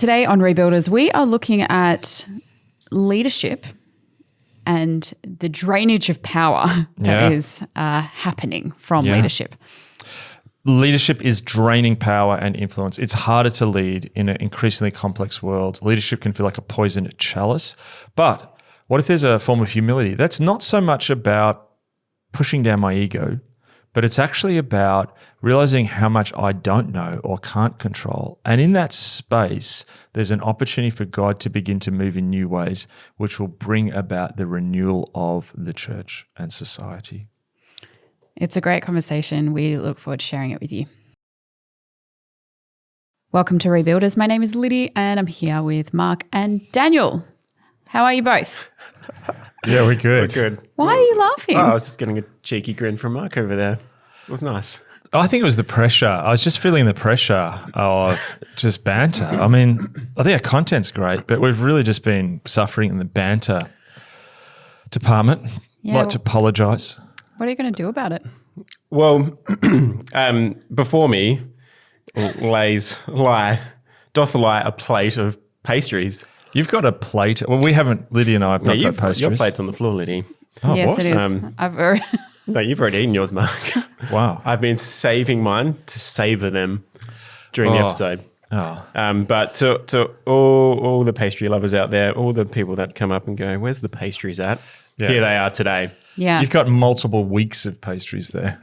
Today on Rebuilders, we are looking at leadership and the drainage of power that is happening from leadership. Leadership is draining power and influence. It's harder to lead in an increasingly complex world. Leadership can feel like a poisoned chalice. But what if there's a form of humility? That's not so much about pushing down my ego, but it's actually about realizing how much I don't know or can't control. And in that space, there's an opportunity for God to begin to move in new ways, which will bring about the renewal of the church and society. It's a great conversation. We look forward to sharing it with you. Welcome to Rebuilders. My name is Liddy and I'm here with Mark and Daniel. How are you both? Yeah, we're good. We're good. Why are you laughing? Oh, I was just getting a cheeky grin from Mark over there. It was nice. I think it was the pressure. I was just feeling the pressure of just banter. I mean, I think our content's great, but we've really just been suffering in the banter department. Yeah, Like to apologise. What are you going to do about it? Well, before me doth lie a plate of pastries. You've got a plate. Well, we haven't, Lydia and I have not got pastries. Your plate's on the floor, Liddy. Oh, Yes, what? it is. I've already No, you've already eaten yours, Mark. Wow. I've been saving mine to savour them during the episode. Oh. But to all the pastry lovers out there, all the people that come up and go, where's the pastries at? Yeah. Here they are today. Yeah. You've got multiple weeks of pastries there.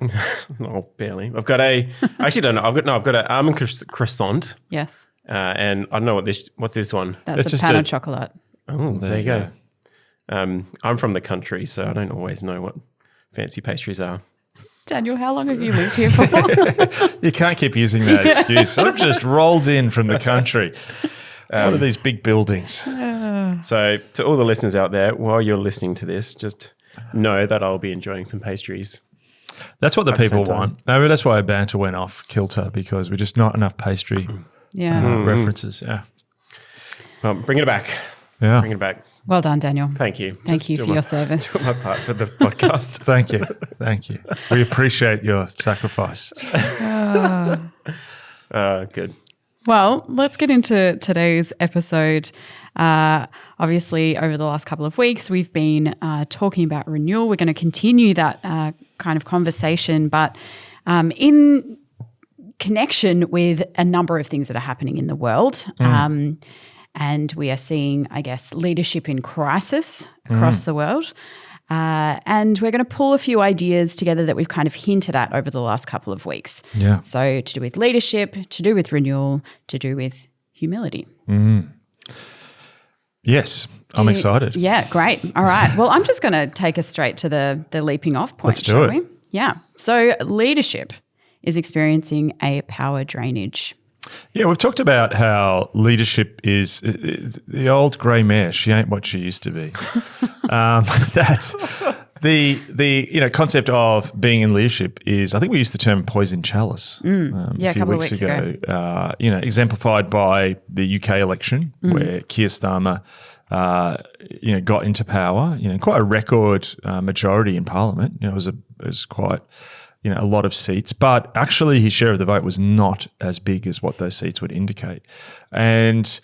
Oh, barely. I've got I actually don't know. I've got an almond croissant. Yes. And I don't know what's this one? That's It's a just pan a- of chocolate. Oh, there you go. I'm from the country, so I don't always know what fancy pastries are. Daniel, how long have you lived here for? You can't keep using that excuse. I've just rolled in from the country. What are these big buildings? So to all the listeners out there, while you're listening to this, just know that I'll be enjoying some pastries. That's what the the people same time. want. I mean, that's why our banter went off kilter, because we're just not enough pastry Yeah. references. Yeah. Well, bring it back. Yeah. Bring it back. Well done, Daniel. Thank you. Thank Just you do for my- your service. do my part for the podcast. Thank you. Thank you. We appreciate your sacrifice. Good. Well, let's get into today's episode. Obviously, over the last couple of weeks, we've been talking about renewal. We're going to continue that kind of conversation, but in connection with a number of things that are happening in the world. And we are seeing, I guess, leadership in crisis across the world. And we're going to pull a few ideas together that we've kind of hinted at over the last couple of weeks. Yeah. So to do with leadership, to do with renewal, to do with humility. Yes. I'm excited. Yeah, great. All right. Well, I'm just going to take us straight to the leaping off point, Let's do shall it. we? Yeah. So leadership is experiencing a power drainage. Yeah, we've talked about how leadership is the old grey mare. She ain't what she used to be. That's the concept of being in leadership is, I think we used the term poison chalice Yeah, a few couple of weeks weeks ago. Exemplified by the UK election where Keir Starmer got into power. Quite a record majority in Parliament. It was quite. A lot of seats, but actually his share of the vote was not as big as what those seats would indicate. And,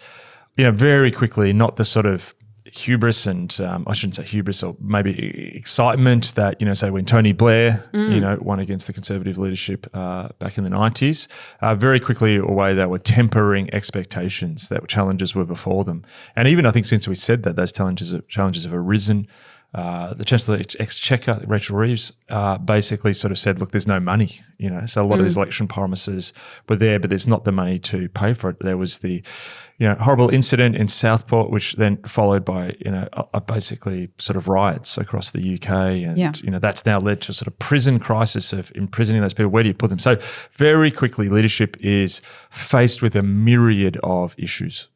very quickly, not the sort of hubris and I shouldn't say hubris or maybe excitement that, say when Tony Blair, won against the Conservative leadership back in the 90s, very quickly away they were tempering expectations that challenges were before them. And even I think since we said that, those challenges have arisen. The Chancellor Exchequer, Rachel Reeves, basically sort of said, look, there's no money, so a lot of these election promises were there, but there's not the money to pay for it. There was the, horrible incident in Southport, which then followed by, basically sort of riots across the UK. And, that's now led to a sort of prison crisis of imprisoning those people. Where do you put them? So very quickly, leadership is faced with a myriad of issues.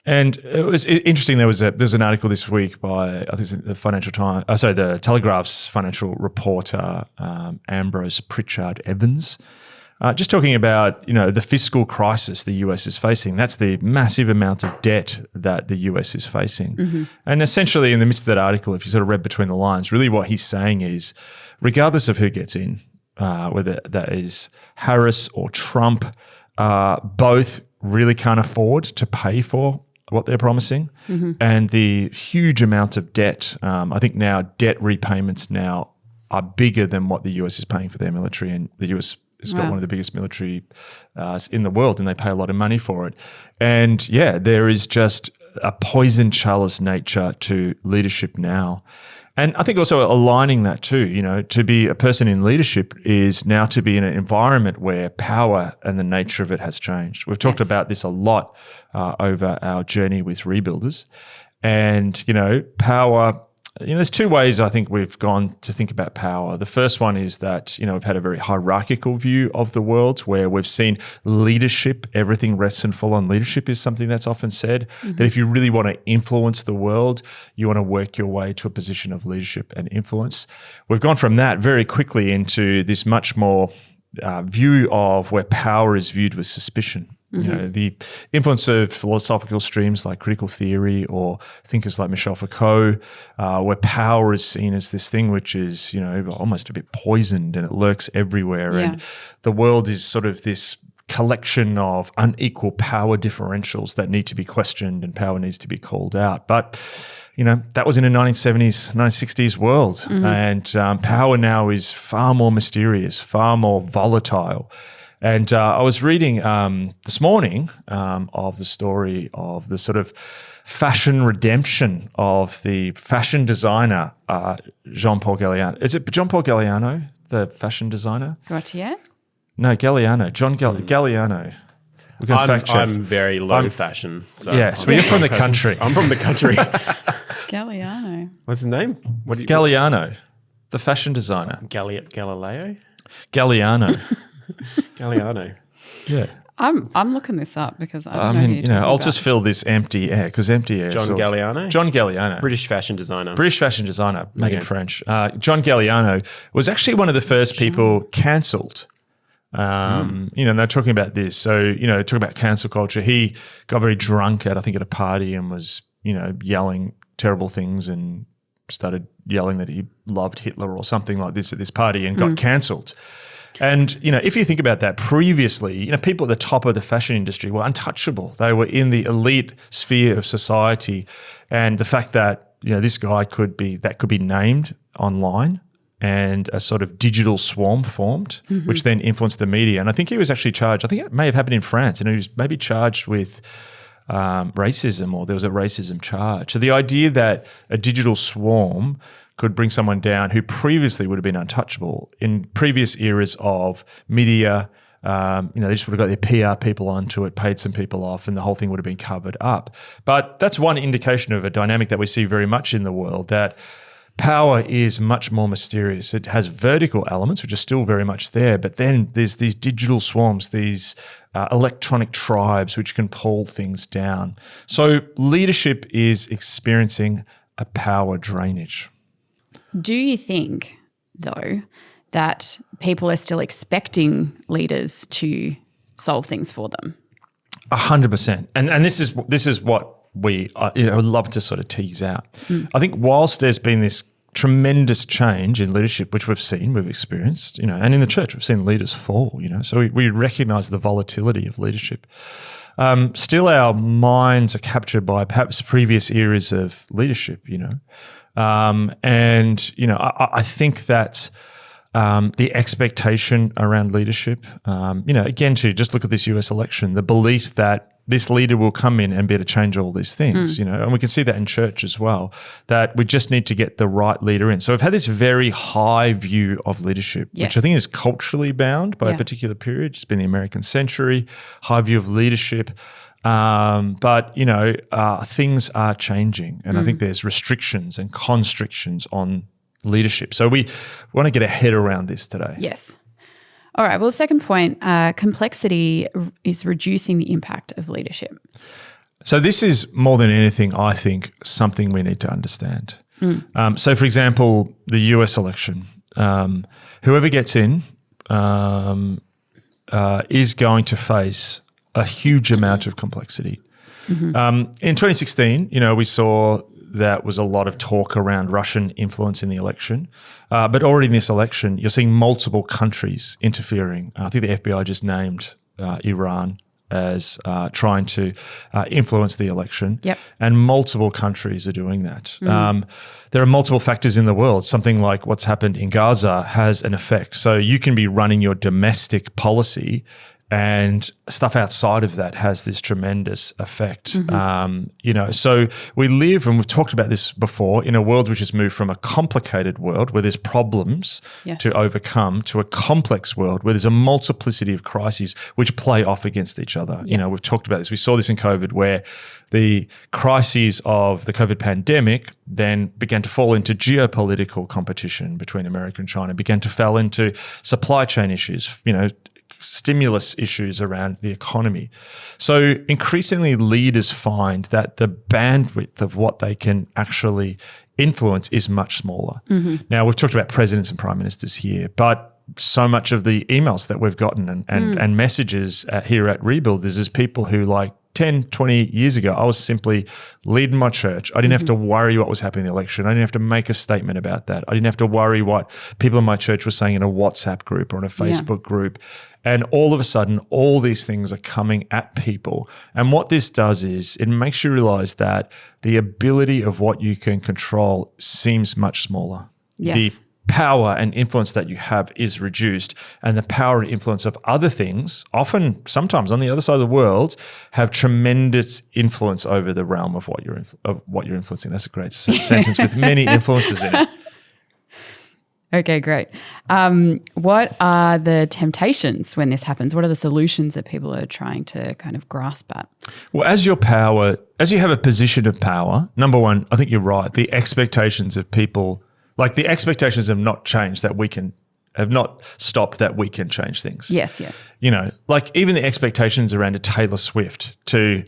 And it was interesting. There's an article this week by I think it's the Telegraph's financial reporter Ambrose Pritchard Evans, just talking about the fiscal crisis the US is facing. That's the massive amount of debt that the US is facing, and essentially in the midst of that article, if you sort of read between the lines, really what he's saying is, regardless of who gets in, whether that is Harris or Trump, both really can't afford to pay for what they're promising, and the huge amount of debt. I think now debt repayments now are bigger than what the US is paying for their military, and the US has got one of the biggest military in the world, and they pay a lot of money for it. And yeah, there is just a poison chalice nature to leadership now. And I think also aligning that too, you know, to be a person in leadership is now to be in an environment where power and the nature of it has changed. We've talked about this a lot over our journey with Rebuilders. And, you know, power, you know, there's two ways I think we've gone to think about power. The first one is that, you know, we've had a very hierarchical view of the world where we've seen leadership, everything rests and falls on leadership is something that's often said, that if you really want to influence the world, you want to work your way to a position of leadership and influence. We've gone from that very quickly into this much more view of where power is viewed with suspicion. You know, the influence of philosophical streams like critical theory or thinkers like Michel Foucault, where power is seen as this thing which is, you know, almost a bit poisoned and it lurks everywhere. And the world is sort of this collection of unequal power differentials that need to be questioned and power needs to be called out. But, you know, that was in a 1970s, 1960s world. And power now is far more mysterious, far more volatile. And I was reading this morning of the story of the sort of fashion redemption of the fashion designer Jean-Paul Galliano. Is it Jean-Paul Galliano, the fashion designer? Gaultier? No, Galliano. Galliano. We're going to fact check. I'm very low fashion. So yes, but you're from the country. I'm from the country. Galliano. What's his name? Galliano, the fashion designer. Galileo? Galliano. Galliano. Yeah. I'm looking this up because I don't I know. mean, who you know, you're I'll talking just fill this empty air because empty air. John Galliano? John Galliano. British fashion designer. British fashion designer, made in French. John Galliano was actually one of the first people cancelled. You know, and they're talking about this. So, you know, talking about cancel culture. He got very drunk at a party and was, you know, yelling terrible things and started yelling that he loved Hitler or something like this at this party and got cancelled. And, you know, if you think about that previously, you know, people at the top of the fashion industry were untouchable. They were in the elite sphere of society. And the fact that, you know, this guy could be named online and a sort of digital swarm formed, which then influenced the media. And I think he was actually charged, I think it may have happened in France, and he was maybe charged with racism, or there was a racism charge. So the idea that a digital swarm could bring someone down who previously would have been untouchable in previous eras of media, you know, they just would have got their PR people onto it, paid some people off, and the whole thing would have been covered up. But that's one indication of a dynamic that we see very much in the world, that power is much more mysterious. It has vertical elements, which are still very much there, but then there's these digital swarms, these electronic tribes which can pull things down. So leadership is experiencing a power drainage. Do you think, though, that people are still expecting leaders to solve things for them? 100%. And this is what we you know, would love to sort of tease out. I think whilst there's been this tremendous change in leadership, which we've experienced, you know, and in the church we've seen leaders fall, you know, so we recognise the volatility of leadership. Still our minds are captured by perhaps previous eras of leadership, you know. And, you know, I think that the expectation around leadership, you know, again, to just look at this US election, the belief that this leader will come in and be able to change all these things, you know, and we can see that in church as well, that we just need to get the right leader in. So we've had this very high view of leadership, which I think is culturally bound by a particular period. It's been the American century, high view of leadership. But, you know, things are changing, and I think there's restrictions and constrictions on leadership. So we want to get a head around this today. Yes. All right. Well, the second point, complexity is reducing the impact of leadership. So this is more than anything, I think, something we need to understand. So, for example, the US election, whoever gets in is going to face a huge amount of complexity. In 2016, you know, we saw that was a lot of talk around Russian influence in the election. But already in this election, you're seeing multiple countries interfering. I think the FBI just named Iran as trying to influence the election. Yep. And multiple countries are doing that. There are multiple factors in the world. Something like what's happened in Gaza has an effect. So you can be running your domestic policy and stuff outside of that has this tremendous effect. So we live, and we've talked about this before, in a world which has moved from a complicated world where there's problems to overcome to a complex world where there's a multiplicity of crises which play off against each other. You know, we've talked about this. We saw this in COVID where the crises of the COVID pandemic then began to fall into geopolitical competition between America and China, began to fall into supply chain issues, stimulus issues around the economy. So increasingly leaders find that the bandwidth of what they can actually influence is much smaller. Now, we've talked about presidents and prime ministers here, but so much of the emails that we've gotten and messages here at Rebuilders is people who 10, 20 years ago, I was simply leading my church. I didn't have to worry what was happening in the election. I didn't have to make a statement about that. I didn't have to worry what people in my church were saying in a WhatsApp group or in a Facebook group. And all of a sudden, all these things are coming at people. And what this does is it makes you realize that the ability of what you can control seems much smaller. Yes. The power and influence that you have is reduced, and the power and influence of other things, often sometimes on the other side of the world, have tremendous influence over the realm of what you're influencing. That's a great sentence with many influences in it. Okay, great. What are the temptations when this happens? What are the solutions that people are trying to kind of grasp at? Well, as you have a position of power, number one, I think you're right. The expectations of people, the expectations have not changed have not stopped that we can change things. Yes. Even the expectations around a Taylor Swift to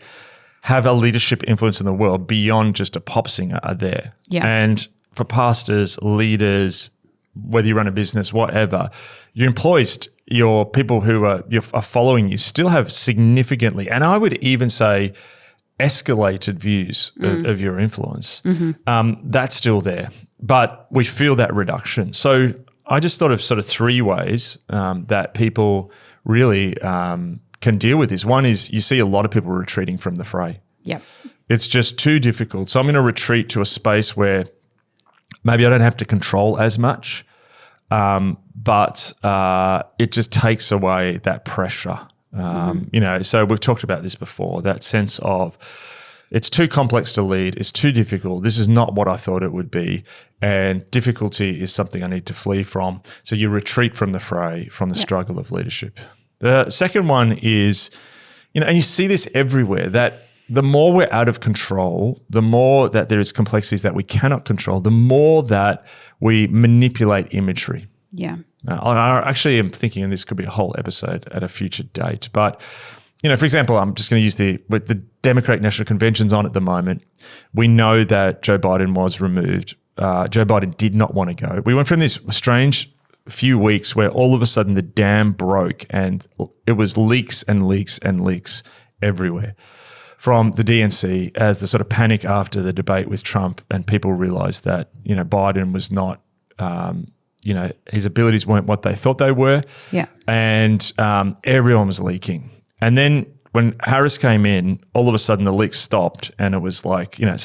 have a leadership influence in the world beyond just a pop singer are there. Yeah. And for pastors, leaders, whether you run a business, whatever, your employees, your people who are following you still have significantly, and I would even say escalated views of your influence. That's still there, but we feel that reduction. So I just thought of sort of three ways that people really can deal with this. One is you see a lot of people retreating from the fray. Yep. It's just too difficult. So I'm going to retreat to a space where maybe I don't have to control as much, but it just takes away that pressure. So we've talked about this before, that sense of it's too complex to lead, it's too difficult, this is not what I thought it would be, and difficulty is something I need to flee from. So you retreat from the fray, from the struggle of leadership. The second one is, and you see this everywhere, that the more we're out of control, the more that there is complexities that we cannot control, the more that we manipulate imagery. Yeah. I actually am thinking, and this could be a whole episode at a future date, but for example, I'm just going to use with the Democratic National Convention's on at the moment. We know that Joe Biden was removed. Joe Biden did not want to go. We went from this strange few weeks where all of a sudden the dam broke and it was leaks and leaks and leaks everywhere from the DNC as the sort of panic after the debate with Trump, and people realized that, Biden was not, his abilities weren't what they thought they were. Yeah. And everyone was leaking. And then when Harris came in, all of a sudden the leaks stopped, and it was so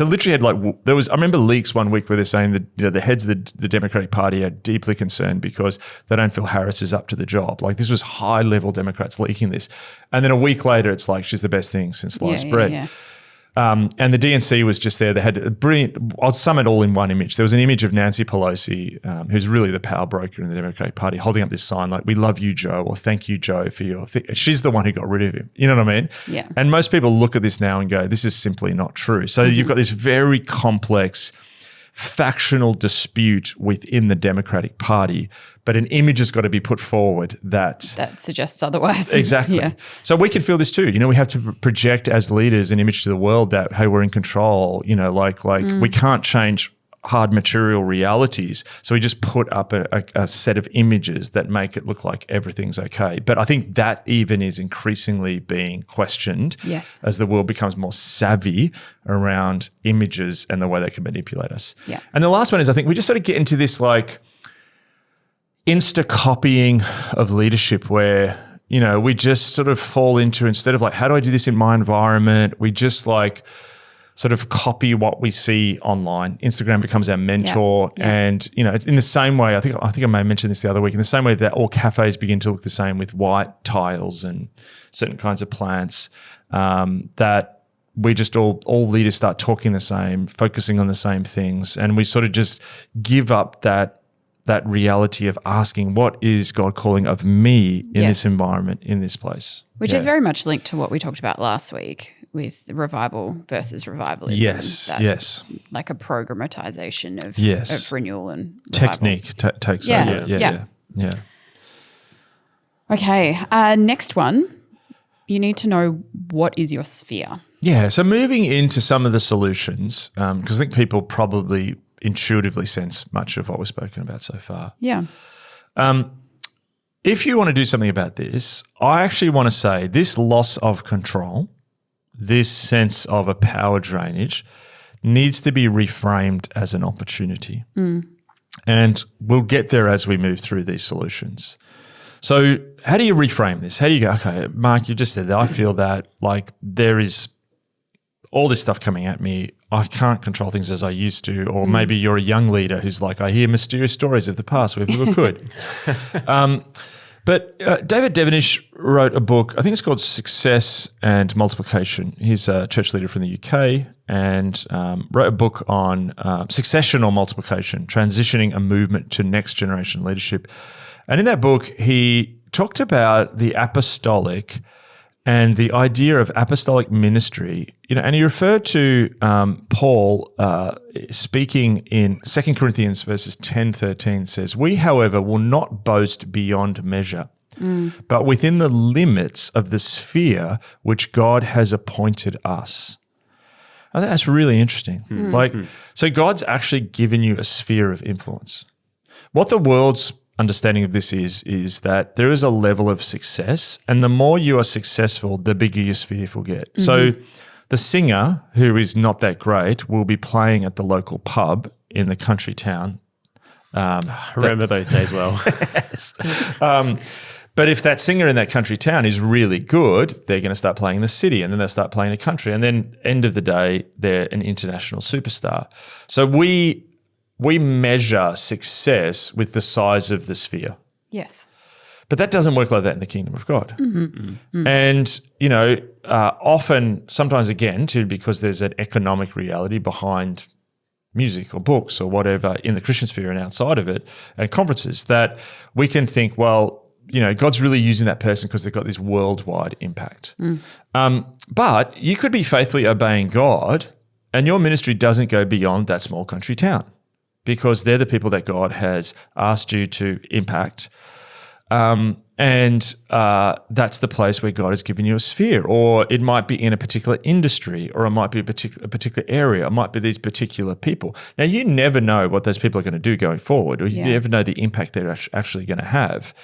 literally had I remember leaks one week where they're saying that, the heads of the Democratic Party are deeply concerned because they don't feel Harris is up to the job. This was high level Democrats leaking this. And then a week later, it's she's the best thing since sliced bread. Yeah. And the DNC was just there. They had a brilliant, I'll sum it all in one image. There was an image of Nancy Pelosi, who's really the power broker in the Democratic Party, holding up this sign we love you, Joe, or thank you, Joe, for your thing. She's the one who got rid of him. You know what I mean? Yeah. And most people look at this now and go, this is simply not true. So you've got this very complex factional dispute within the Democratic Party, but an image has got to be put forward that suggests otherwise. Exactly. Yeah. So we can feel this too. We have to project as leaders an image to the world that, hey, we're in control. We can't change hard material realities. So we just put up a set of images that make it look like everything's okay. But I think that even is increasingly being questioned as the world becomes more savvy around images and the way they can manipulate us. Yeah. And the last one is, I think we just sort of get into this insta copying of leadership where we just sort of fall into, instead of like, how do I do this in my environment? We just like sort of copy what we see online. Instagram becomes our mentor. Yeah. And, it's in the same way, I think I may have mentioned this the other week, in the same way that all cafes begin to look the same with white tiles and certain kinds of plants, that we just all leaders start talking the same, focusing on the same things. And we sort of just give up that reality of asking, what is God calling of me in this environment, in this place? Which is very much linked to what we talked about last week with revival versus revivalism. Yes. Like a programmatization of renewal and revival. Technique takes over. Yeah. Okay. Next one, you need to know what is your sphere. Yeah. So moving into some of the solutions, because I think people probably intuitively sense much of what we've spoken about so far. Yeah. If you want to do something about this, I actually want to say this loss of control, this sense of a power drainage, needs to be reframed as an opportunity. And we'll get there as we move through these solutions. So how do you reframe this? How do you go, okay, Mark, you just said that. I feel that like there is all this stuff coming at me. I can't control things as I used to. Or maybe you're a young leader who's like, I hear mysterious stories of the past where people could. But David Devenish wrote a book, I think it's called Success and Multiplication. He's a church leader from the UK and wrote a book on succession or multiplication, transitioning a movement to next generation leadership. And in that book, he talked about the apostolic and the idea of apostolic ministry, and he referred to Paul speaking in 2 Corinthians verses 10-13 says, "We, however, will not boast beyond measure, but within the limits of the sphere which God has appointed us." I think that's really interesting. So God's actually given you a sphere of influence. What the world's understanding of this is that there is a level of success, and the more you are successful, the bigger your sphere will get. So the singer who is not that great will be playing at the local pub in the country town. I remember those days well. But if that singer in that country town is really good, they're going to start playing in the city, and then they'll start playing in the country, and then end of the day, they're an international superstar. So we measure success with the size of the sphere. Yes. But that doesn't work like that in the kingdom of God. And, often, sometimes again, too, because there's an economic reality behind music or books or whatever in the Christian sphere and outside of it, and conferences, that we can think, well, God's really using that person because they've got this worldwide impact. But you could be faithfully obeying God and your ministry doesn't go beyond that small country town, because they're the people that God has asked you to impact. And that's the place where God has given you a sphere. Or it might be in a particular industry, or it might be a particular area. It might be these particular people. Now, you never know what those people are going to do going forward, or you never know the impact they're actually going to have.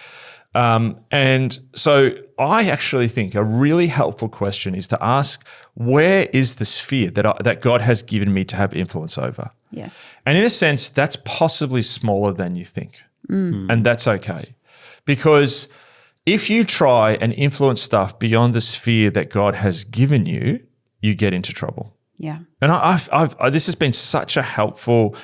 And so I actually think a really helpful question is to ask, where is the sphere that God has given me to have influence over? Yes. And in a sense, that's possibly smaller than you think. And that's okay. Because if you try and influence stuff beyond the sphere that God has given you, you get into trouble. Yeah. And this has been such a helpful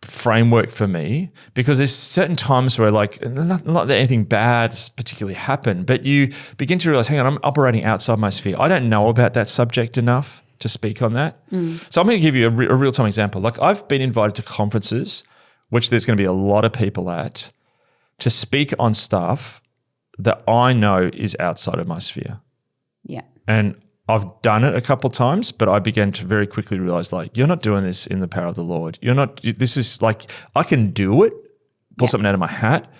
framework for me, because there's certain times where not that anything bad has particularly happened, but you begin to realize, hang on, I'm operating outside my sphere. I don't know about that subject enough to speak on that. So I'm going to give you a real-time example. I've been invited to conferences, which there's going to be a lot of people at, to speak on stuff that I know is outside of my sphere. Yeah. And I've done it a couple of times, but I began to very quickly realize, you're not doing this in the power of the Lord. This is I can do it, pull something out of my hat,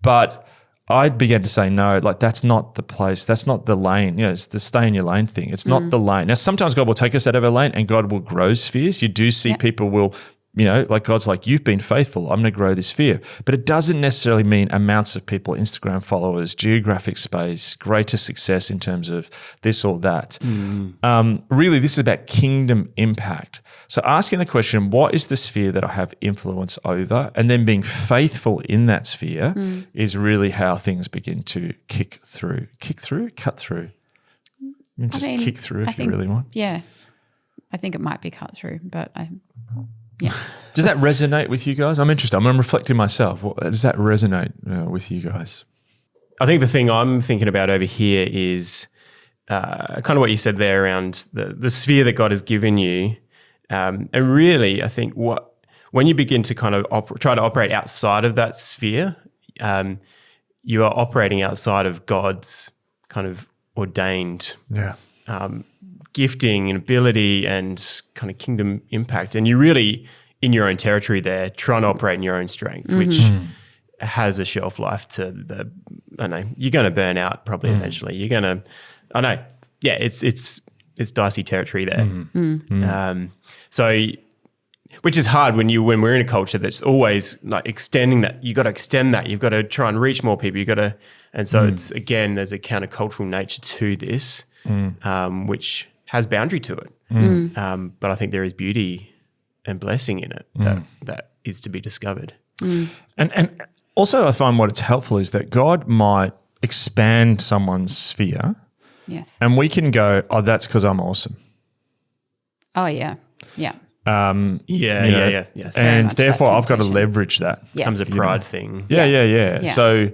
but I began to say, no, that's not the place. That's not the lane. It's the stay in your lane thing. It's not the lane. Now, sometimes God will take us out of our lane and God will grow spheres. You do see people will like God's like, you've been faithful, I'm going to grow this sphere. But it doesn't necessarily mean amounts of people, Instagram followers, geographic space, greater success in terms of this or that. Really, this is about kingdom impact. So asking the question, what is the sphere that I have influence over? And then being faithful in that sphere is really how things begin to kick through. Cut through. Kick through if you really want. Yeah. I think it might be cut through, but Does that resonate with you guys? I'm interested. I'm reflecting myself. Does that resonate with you guys? I think the thing I'm thinking about over here is kind of what you said there around the sphere that God has given you. And really, I think when you begin to kind of try to operate outside of that sphere, you are operating outside of God's kind of ordained gifting and ability and kind of kingdom impact. And you're really in your own territory there, trying to operate in your own strength, which has a shelf life to you're going to burn out probably eventually. You're going to, it's dicey territory there. So, which is hard when we're in a culture that's always like extending that. You've got to extend that. You've got to try and reach more people. And so it's, again, there's a countercultural nature to this, which has boundary to it. But I think there is beauty and blessing in it that is to be discovered. And also I find what it's helpful is that God might expand someone's sphere. yes. And we can go, oh, that's because I'm awesome. Oh, yeah. Yeah. Yes. very And much that therefore I've got to temptation. leverage that. Yes. Becomes a pride thing. Yeah. Yeah. So,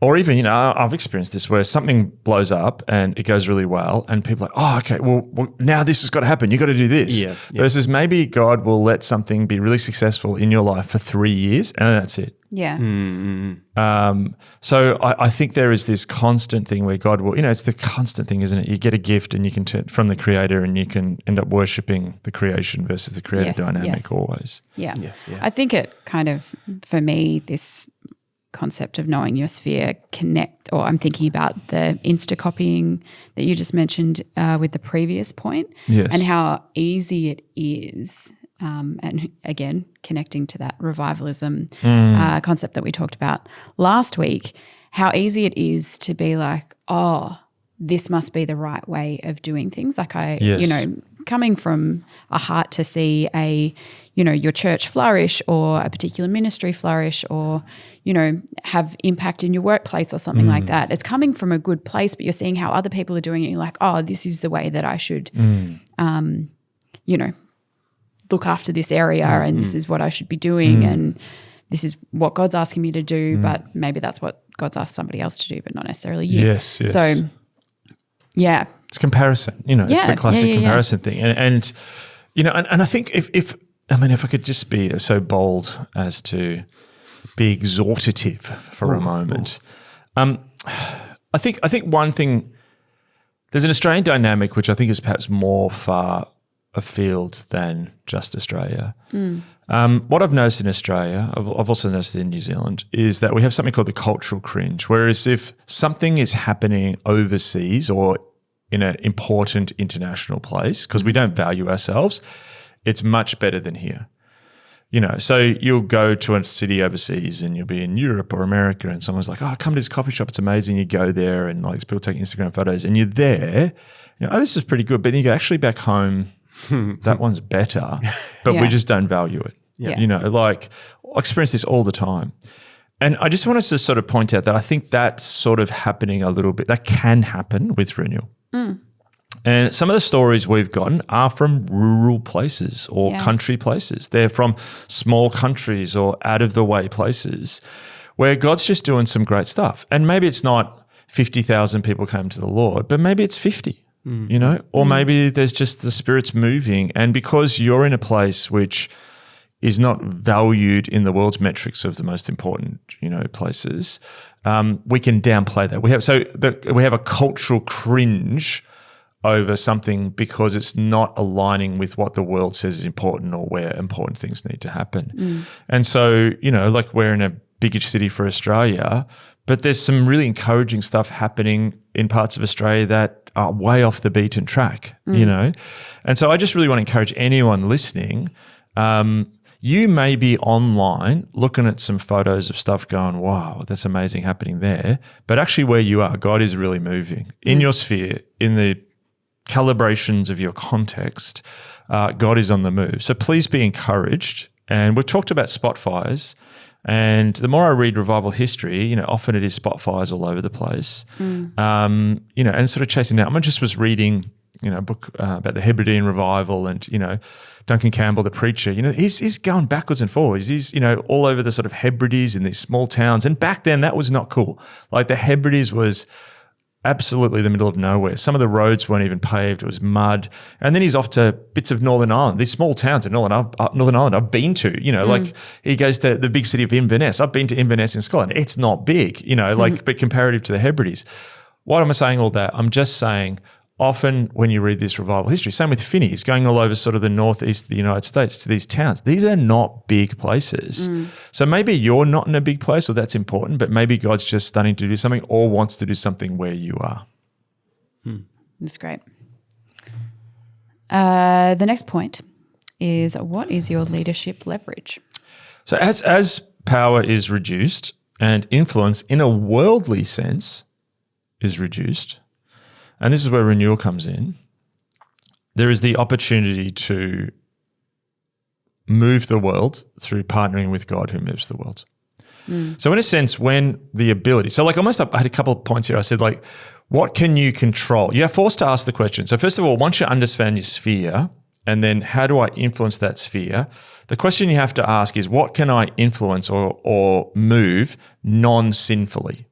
or even, I've experienced this where something blows up and it goes really well and people are like, oh, okay, well now this has got to happen. You've got to do this. Yeah. Versus maybe God will let something be really successful in your life for 3 years and that's it. Yeah. So I think there is this constant thing where God will, it's the constant thing, isn't it? You get a gift and you can turn from the creator and you can end up worshiping the creation versus the creator Yes, dynamic yes. always. Yeah. Yeah. I think it kind of, for me, this concept of knowing your sphere I'm thinking about the Insta copying that you just mentioned with the previous point. Yes. And how easy it is. And again, connecting to that revivalism concept that we talked about last week, how easy it is to be like, oh, this must be the right way of doing things. Like coming from a heart to see your church flourish or a particular ministry flourish or, have impact in your workplace or something like that. It's coming from a good place, but you're seeing how other people are doing it. You're like, oh, this is the way that I should, look after this area and this is what I should be doing and this is what God's asking me to do, but maybe that's what God's asked somebody else to do, but not necessarily you. Yes. So, yeah. It's comparison, it's the classic comparison thing. And I think if I could just be so bold as to be exhortative for a moment. I think one thing, there's an Australian dynamic which I think is perhaps more far afield than just Australia. What I've noticed in Australia, I've also noticed in New Zealand, is that we have something called the cultural cringe, whereas if something is happening overseas or in an important international place, because we don't value ourselves, it's much better than here. So you'll go to a city overseas and you'll be in Europe or America and someone's like, oh, come to this coffee shop, it's amazing. You go there and like people take Instagram photos and you're there, oh, this is pretty good. But then you go, actually back home, that one's better, but we just don't value it. Yeah. I experience this all the time. And I just want us to sort of point out that I think that's sort of happening a little bit. That can happen with Renewal. And some of the stories we've gotten are from rural places or country places. They're from small countries or out of the way places where God's just doing some great stuff. And maybe it's not 50,000 people came to the Lord, but maybe it's 50. Or maybe there's just the Spirit's moving. And because you're in a place which is not valued in the world's metrics of the most important, places, we can downplay that. We have a cultural cringe over something because it's not aligning with what the world says is important or where important things need to happen. And so, we're in a bigger city for Australia, but there's some really encouraging stuff happening in parts of Australia that are way off the beaten track, And so I just really want to encourage anyone listening, You may be online looking at some photos of stuff going, wow, that's amazing happening there. But actually where you are, God is really moving. In your sphere, in the calibrations of your context, God is on the move. So please be encouraged. And we've talked about spot fires. And the more I read revival history, often it is spot fires all over the place. And sort of chasing down. I just was reading a book about the Hebridean revival and, Duncan Campbell, the preacher, he's going backwards and forwards. He's, all over the sort of Hebrides in these small towns. And back then that was not cool. Like the Hebrides was absolutely the middle of nowhere. Some of the roads weren't even paved. It was mud. And then he's off to bits of Northern Ireland, these small towns in Northern Ireland I've been to, like he goes to the big city of Inverness. I've been to Inverness in Scotland. It's not big, but comparative to the Hebrides. Why am I saying all that? I'm just saying often when you read this revival history, same with Finney's, going all over sort of the northeast of the United States to these towns. These are not big places. So maybe you're not in a big place, or that's important, but maybe God's just starting to do something or wants to do something where you are. That's great. The next point is, what is your leadership leverage? So as power is reduced and influence in a worldly sense is reduced, and this is where renewal comes in, there is the opportunity to move the world through partnering with God who moves the world. So in a sense, when the ability, so like almost I had a couple of points here. I said like, what can you control? You're forced to ask the question. So first of all, once you understand your sphere, and then how do I influence that sphere? The question you have to ask is, what can I influence or move non-sinfully?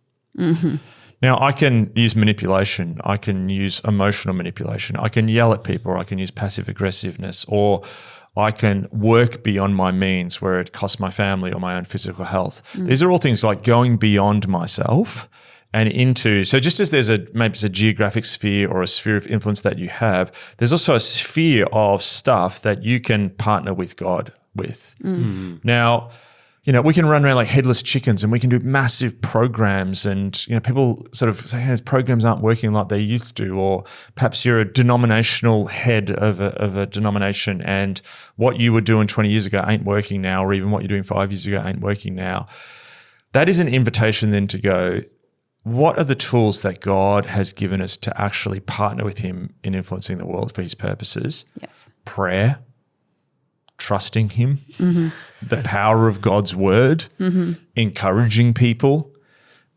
Now, I can use manipulation. I can use emotional manipulation. I can yell at people, or I can use passive aggressiveness, or I can work beyond my means where it costs my family or my own physical health. These are all things like going beyond myself and into, so just as there's maybe it's a geographic sphere or a sphere of influence that you have, there's also a sphere of stuff that you can partner with God with. Now, we can run around like headless chickens and we can do massive programs, and, people sort of say, hey, those programs aren't working like they used to, or perhaps you're a denominational head of a denomination and what you were doing 20 years ago ain't working now, or even what you're doing 5 years ago ain't working now. That is an invitation then to go, what are the tools that God has given us to actually partner with him in influencing the world for his purposes? Yes. Prayer, trusting him, the power of God's word, encouraging people,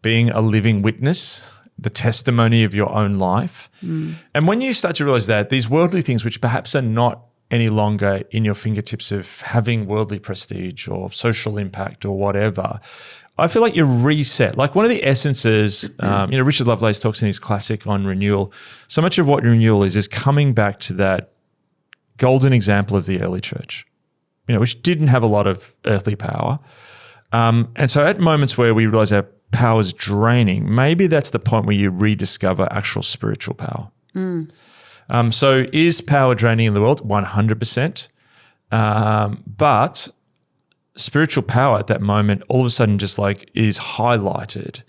being a living witness, the testimony of your own life. And when you start to realize that these worldly things, which perhaps are not any longer in your fingertips of having worldly prestige or social impact or whatever, I feel like you're reset. Like one of the essences, Richard Lovelace talks in his classic on renewal. So much of what renewal is coming back to that golden example of the early church, which didn't have a lot of earthly power. And so at moments where we realize our power is draining, maybe that's the point where you rediscover actual spiritual power. So is power draining in the world? 100%. But spiritual power at that moment all of a sudden just like is highlighted.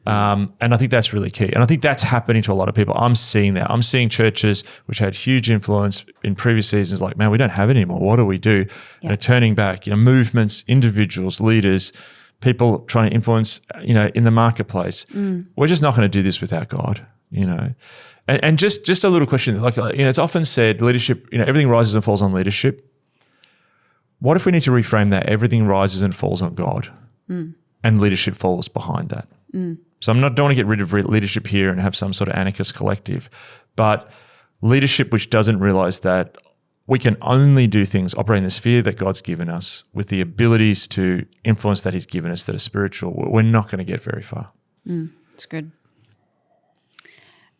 And I think that's really key. And I think that's happening to a lot of people. I'm seeing that. I'm seeing churches which had huge influence in previous seasons like, man, we don't have it anymore. What do we do? Turning back, movements, individuals, leaders, people trying to influence, in the marketplace. We're just not going to do this without God, And just a little question, like, it's often said leadership, everything rises and falls on leadership. What if we need to reframe that? Everything rises and falls on God, and leadership falls behind that. So don't want to get rid of leadership here and have some sort of anarchist collective, but leadership which doesn't realize that we can only do things, operate in the sphere that God's given us with the abilities to influence that he's given us that are spiritual, we're not going to get very far. It's good.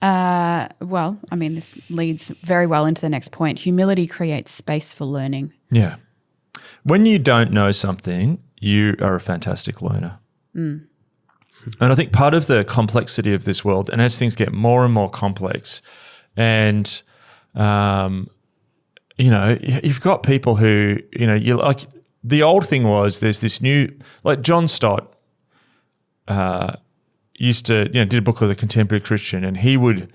This leads very well into the next point. Humility creates space for learning. Yeah. When you don't know something, you are a fantastic learner. And I think part of the complexity of this world, and as things get more and more complex, and, you've got people who, you like, the old thing was there's this new, like John Stott used to, did a book called The Contemporary Christian, and he would,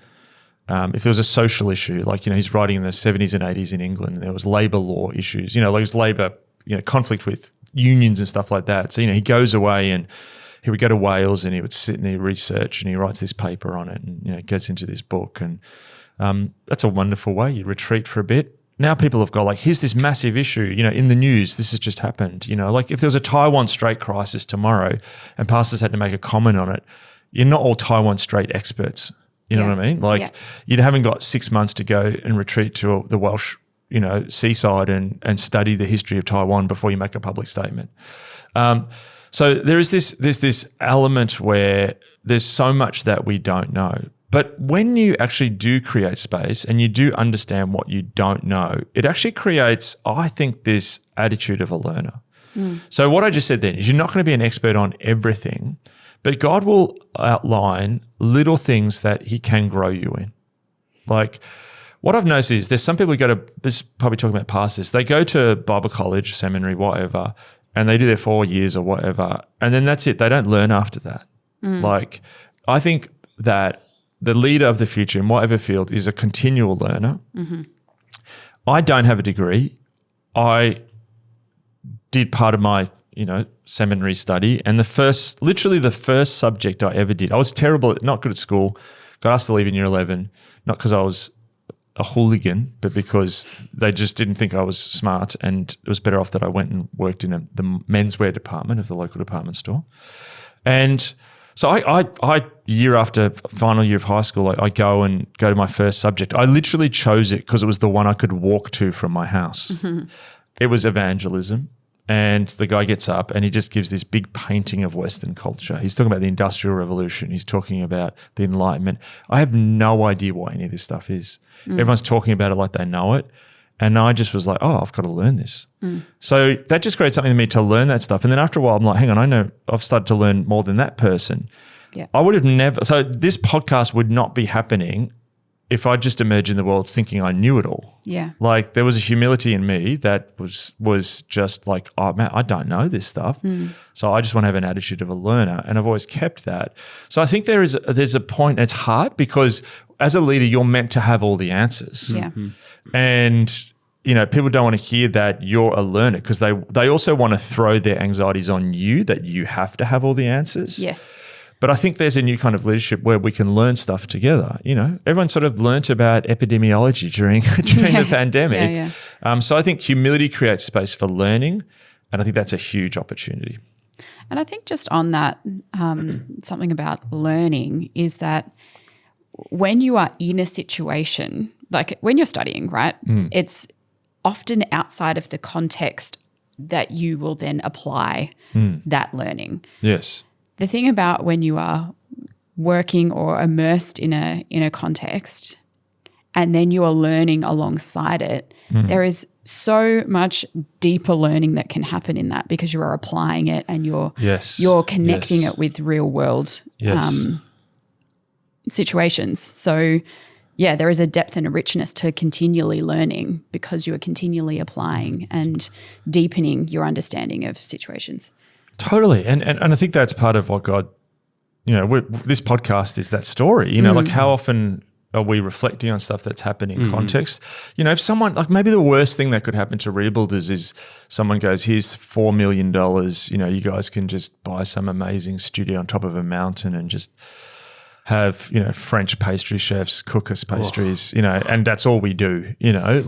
if there was a social issue, like, he's writing in the 70s and 80s in England, there was labour law issues, like it was labour conflict with unions and stuff like that. So, he goes away and he would go to Wales and he would sit and he research and he writes this paper on it and, gets into this book. And that's a wonderful way. You retreat for a bit. Now people have got here's this massive issue, in the news, this has just happened. If there was a Taiwan Strait crisis tomorrow and pastors had to make a comment on it, you're not all Taiwan Strait experts. You know what I mean? You haven't got 6 months to go and retreat to the Welsh, seaside and study the history of Taiwan before you make a public statement. So there's this element where there's so much that we don't know. But when you actually do create space and you do understand what you don't know, it actually creates, I think, this attitude of a learner. So what I just said then is you're not going to be an expert on everything, but God will outline little things that he can grow you in. What I've noticed is there's some people who go to, this is probably talking about pastors, they go to Bible college, seminary, whatever, and they do their 4 years or whatever, and then that's it. They don't learn after that. I think that the leader of the future in whatever field is a continual learner. I don't have a degree. I did part of my, seminary study, and literally the first subject I ever did, I was terrible, not good at school, got asked to leave in year 11, not because I was a hooligan, but because they just didn't think I was smart, and it was better off that I went and worked in the menswear department of the local department store. And so I year after final year of high school, I go to my first subject. I literally chose it because it was the one I could walk to from my house. It was evangelism. And the guy gets up and he just gives this big painting of Western culture. He's talking about the Industrial Revolution. He's talking about the Enlightenment. I have no idea what any of this stuff is. Everyone's talking about it like they know it. And I just was like, oh, I've got to learn this. So that just created something in me to learn that stuff. And then after a while, I'm like, hang on, I know I've started to learn more than that person. Yeah. I would have never, so this podcast would not be happening if I just emerged in the world thinking I knew it all. Yeah. There was a humility in me that was just like, oh man, I don't know this stuff. So I just want to have an attitude of a learner, and I've always kept that. So I think there's a point, it's hard because as a leader, you're meant to have all the answers. Yeah. And people don't want to hear that you're a learner because they also want to throw their anxieties on you that you have to have all the answers. Yes. But I think there's a new kind of leadership where we can learn stuff together. Everyone sort of learnt about epidemiology during the pandemic. So I think humility creates space for learning, and I think that's a huge opportunity. And I think just on that, something about learning is that when you are in a situation, like when you're studying, right, it's often outside of the context that you will then apply that learning. Yes. The thing about when you are working or immersed in a context and then you are learning alongside it, there is so much deeper learning that can happen in that because you are applying it and you're connecting it with real world situations. So yeah, there is a depth and a richness to continually learning because you are continually applying and deepening your understanding of situations. Totally. And I think that's part of what God, this podcast is that story, like how often are we reflecting on stuff that's happening in context? If someone, maybe the worst thing that could happen to Rebuilders is someone goes, here's $4 million, you guys can just buy some amazing studio on top of a mountain and just have, French pastry chefs cook us pastries, and that's all we do, Do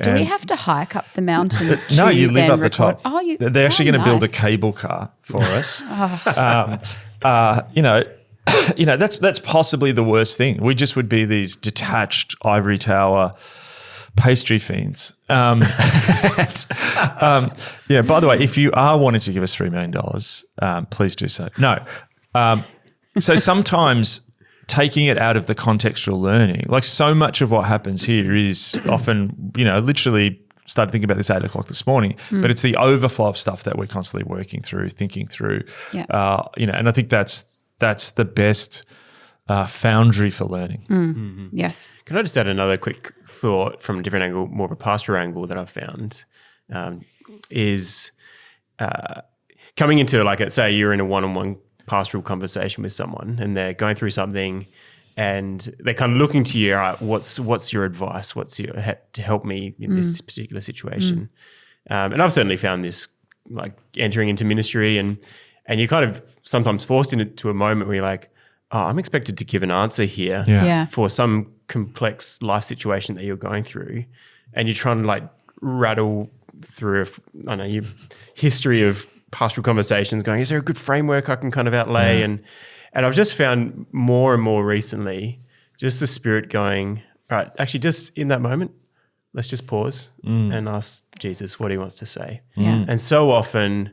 we have to hike up the mountain to no, you live then up the record? top. Oh, They're actually going to build a nice. cable car for us. That's possibly the worst thing. We just would be these detached ivory tower pastry fiends. By the way, if you are wanting to give us $3 million, please do so. No. So sometimes taking it out of the contextual learning, so much of what happens here is often, literally started thinking about this 8 o'clock this morning, but it's the overflow of stuff that we're constantly working through, thinking through, and I think that's the best foundry for learning. Yes. Can I just add another quick thought from a different angle, more of a pastoral angle that I've found is coming into say you're in a one-on-one pastoral conversation with someone and they're going through something and they're kind of looking to you, all right, what's your advice? What's your to help me in this particular situation? And I've certainly found this like entering into ministry and you're kind of sometimes forced into a moment where you're like, oh, I'm expected to give an answer here Yeah. for some complex life situation that you're going through. And you're trying to like rattle through, your history of pastoral conversations going, is there a good framework I can kind of outlay? And I've just found more and more recently just the Spirit going, all right, actually just in that moment, let's just pause and ask Jesus what he wants to say. Yeah. And so often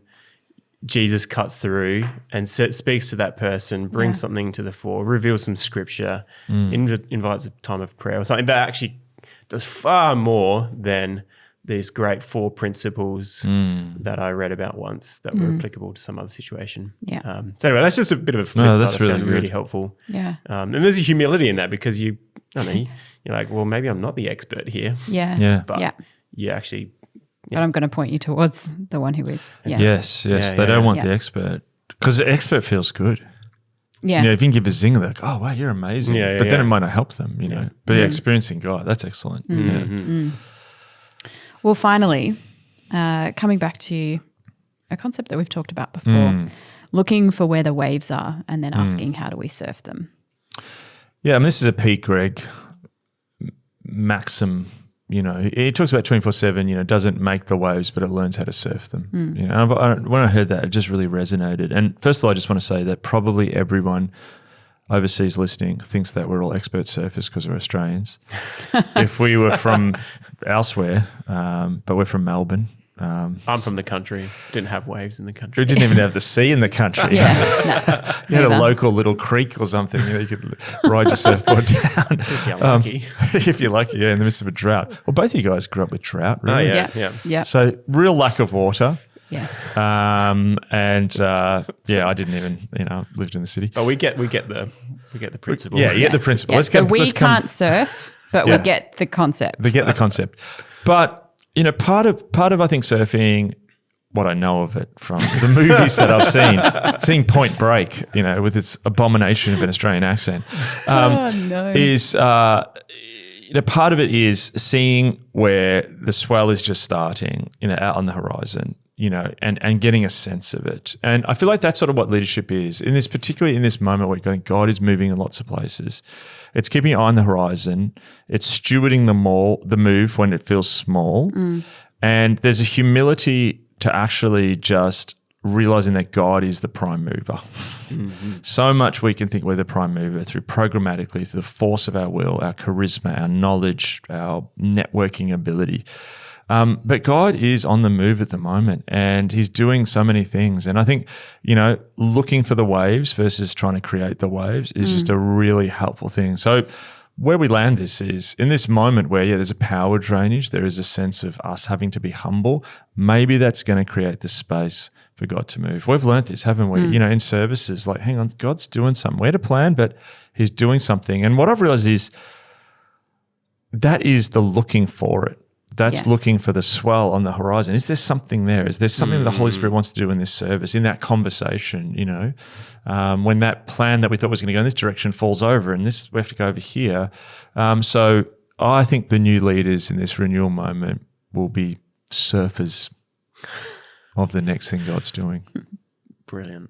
Jesus cuts through and speaks to that person, brings something to the fore, reveals some scripture, invites a time of prayer or something that actually does far more than these great 4 principles that I read about once that were applicable to some other situation. Yeah. So anyway, that's just a bit of a flip side that's I really found good. really helpful. Yeah. And there's a humility in that because you're like, well, maybe I'm not the expert here, Yeah. Yeah. but Yeah. you actually, But I'm going to point you towards the one who is. Yeah. Yes. Yeah, They don't want yeah. the expert because the expert feels good. Yeah. You know, if you can give a zinger, they're like, oh, wow, you're amazing. Yeah, yeah, but then yeah. it might not help them, you know. But experiencing God, that's excellent. Yeah. Well, finally, coming back to a concept that we've talked about before, looking for where the waves are and then asking how do we surf them. Yeah, I mean, this is a Pete Gregg maxim. You know, he talks about 24/7. You know, doesn't make the waves, but it learns how to surf them. You know, when I heard that, it just really resonated. And first of all, I just want to say that probably everyone overseas listening thinks that we're all expert surfers because we're Australians. If we were from elsewhere, but we're from Melbourne. I'm from the country, didn't have waves in the country. We didn't even have the sea in the country. Yeah. You had a neither. local little creek or something. You know, you could ride your surfboard down. If you're lucky. If you're lucky, yeah, in the midst of a drought. Well, both of you guys grew up with drought, Oh, really. yeah. Yeah. So real lack of water. Yes. I didn't even, lived in the city. But we get the principle. Yeah, you get the principle. Yeah. Let's So come- we let's come- can't surf, but Yeah. we get the concept. They get the concept. But, part of I think surfing, what I know of it from the movies that I've seen, seeing Point Break, with its abomination of an Australian accent, is part of it is seeing where the swell is just starting, out on the horizon, and getting a sense of it. And I feel like that's sort of what leadership is particularly in this moment where going, God is moving in lots of places. It's keeping your eye on the horizon. It's stewarding the move when it feels small. And there's a humility to actually just realizing that God is the prime mover. So much we can think we're the prime mover through programmatically, through the force of our will, our charisma, our knowledge, our networking ability. But God is on the move at the moment and he's doing so many things. And I think, looking for the waves versus trying to create the waves is just a really helpful thing. So where we land this is in this moment where, there's a power drainage, there is a sense of us having to be humble. Maybe that's going to create the space for God to move. We've learned this, haven't we? In services, like, hang on, God's doing something. We had a plan, but he's doing something. And what I've realized is that is the looking for it. That's Yes. looking for the swell on the horizon. Is there something there? Is there something that the Holy Spirit wants to do in this service, in that conversation, when that plan that we thought was going to go in this direction falls over and we have to go over here. So I think the new leaders in this renewal moment will be surfers of the next thing God's doing. Brilliant.